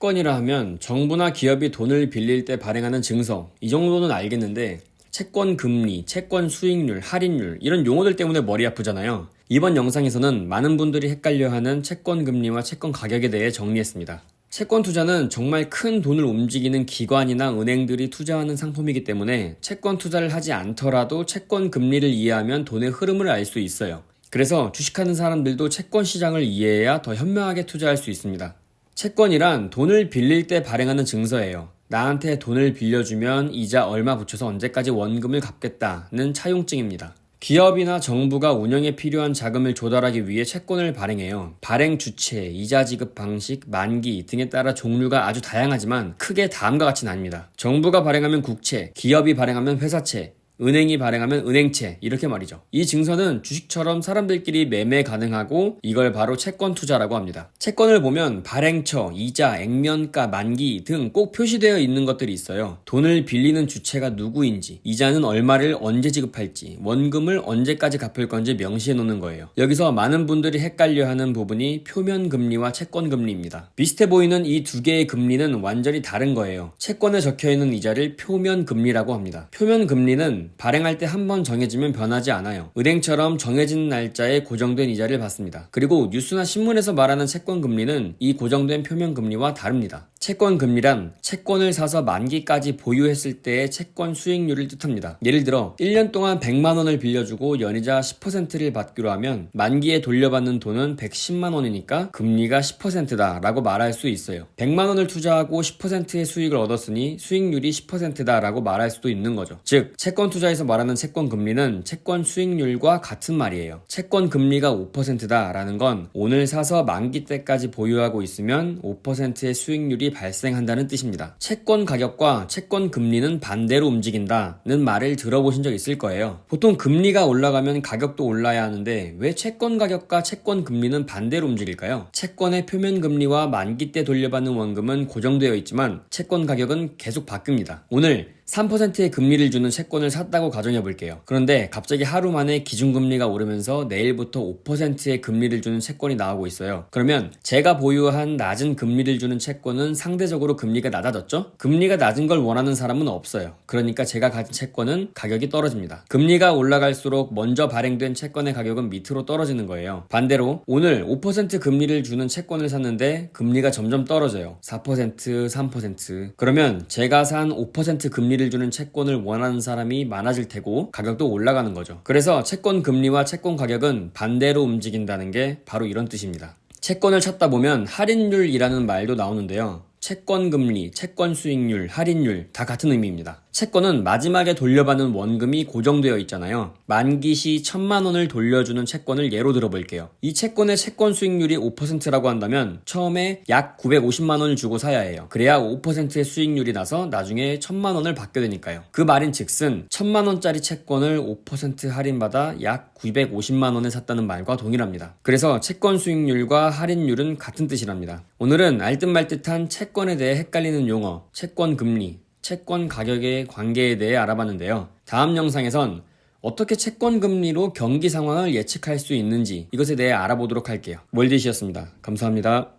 채권이라 하면 정부나 기업이 돈을 빌릴 때 발행하는 증서, 이 정도는 알겠는데 채권 금리, 채권 수익률, 할인율 이런 용어들 때문에 머리 아프잖아요. 이번 영상에서는 많은 분들이 헷갈려하는 채권 금리와 채권 가격에 대해 정리했습니다. 채권 투자는 정말 큰 돈을 움직이는 기관이나 은행들이 투자하는 상품이기 때문에 채권 투자를 하지 않더라도 채권 금리를 이해하면 돈의 흐름을 알 수 있어요. 그래서 주식하는 사람들도 채권 시장을 이해해야 더 현명하게 투자할 수 있습니다. 채권이란 돈을 빌릴 때 발행하는 증서예요. 나한테 돈을 빌려주면 이자 얼마 붙여서 언제까지 원금을 갚겠다는 차용증입니다. 기업이나 정부가 운영에 필요한 자금을 조달하기 위해 채권을 발행해요. 발행 주체, 이자 지급 방식, 만기 등에 따라 종류가 아주 다양하지만 크게 다음과 같이 나뉩니다. 정부가 발행하면 국채, 기업이 발행하면 회사채, 은행이 발행하면 은행채, 이렇게 말이죠. 이 증서는 주식처럼 사람들끼리 매매 가능하고 이걸 바로 채권 투자라고 합니다. 채권을 보면 발행처, 이자, 액면가, 만기 등 꼭 표시되어 있는 것들이 있어요. 돈을 빌리는 주체가 누구인지, 이자는 얼마를 언제 지급할지, 원금을 언제까지 갚을 건지 명시해 놓는 거예요. 여기서 많은 분들이 헷갈려하는 부분이 표면금리와 채권금리입니다. 비슷해 보이는 이 두 개의 금리는 완전히 다른 거예요. 채권에 적혀있는 이자를 표면금리라고 합니다. 표면금리는 발행할 때 한 번 정해지면 변하지 않아요. 은행처럼 정해진 날짜에 고정된 이자를 받습니다. 그리고 뉴스나 신문에서 말하는 채권금리는 이 고정된 표면금리와 다릅니다. 채권금리란 채권을 사서 만기까지 보유했을 때의 채권 수익률을 뜻합니다. 예를 들어 1년 동안 100만 원을 빌려주고 연이자 10%를 받기로 하면 만기에 돌려받는 돈은 110만 원이니까 금리가 10%다 라고 말할 수 있어요. 100만 원을 투자하고 10%의 수익을 얻었으니 수익률이 10%다 라고 말할 수도 있는 거죠. 즉 채권 투자에서 말하는 채권 금리는 채권 수익률과 같은 말이에요. 채권 금리가 5%다 라는 건 오늘 사서 만기 때까지 보유하고 있으면 5%의 수익률이 발생한다는 뜻입니다. 채권 가격과 채권 금리는 반대로 움직인다는 말을 들어보신 적 있을 거예요. 보통 금리가 올라가면 가격도 올라야 하는데 왜 채권 가격과 채권 금리는 반대로 움직일까요? 채권의 표면 금리와 만기 때 돌려받는 원금은 고정되어 있지만 채권 가격은 계속 바뀝니다. 오늘 3%의 금리를 주는 채권을 샀다고 가정해 볼게요. 그런데 갑자기 하루 만에 기준금리가 오르면서 내일부터 5%의 금리를 주는 채권이 나오고 있어요. 그러면 제가 보유한 낮은 금리를 주는 채권은 상대적으로 금리가 낮아졌죠? 금리가 낮은 걸 원하는 사람은 없어요. 그러니까 제가 가진 채권은 가격이 떨어집니다. 금리가 올라갈수록 먼저 발행된 채권의 가격은 밑으로 떨어지는 거예요. 반대로 오늘 5% 금리를 주는 채권을 샀는데 금리가 점점 떨어져요. 4%, 3%. 그러면 제가 산 5% 금리를 주는 채권을 원하는 사람이 많아질 테고 가격도 올라가는 거죠. 그래서 채권 금리와 채권 가격은 반대로 움직인다는 게 바로 이런 뜻입니다. 채권을 찾다 보면 할인율이라는 말도 나오는데요. 채권 금리, 채권 수익률, 할인율 다 같은 의미입니다. 채권은 마지막에 돌려받는 원금이 고정되어 있잖아요. 만기 시 1000만 원을 돌려주는 채권을 예로 들어볼게요. 이 채권의 채권 수익률이 5%라고 한다면 처음에 약 950만 원을 주고 사야 해요. 그래야 5%의 수익률이 나서 나중에 1000만 원을 받게 되니까요. 그 말인 즉슨 1000만 원짜리 채권을 5% 할인받아 약 950만 원에 샀다는 말과 동일합니다. 그래서 채권 수익률과 할인율은 같은 뜻이랍니다. 오늘은 알듯말듯한 채권에 대해 헷갈리는 용어, 채권 금리, 채권 가격의 관계에 대해 알아봤는데요. 다음 영상에선 어떻게 채권 금리로 경기 상황을 예측할 수 있는지 이것에 대해 알아보도록 할게요. 월드시였습니다. 감사합니다.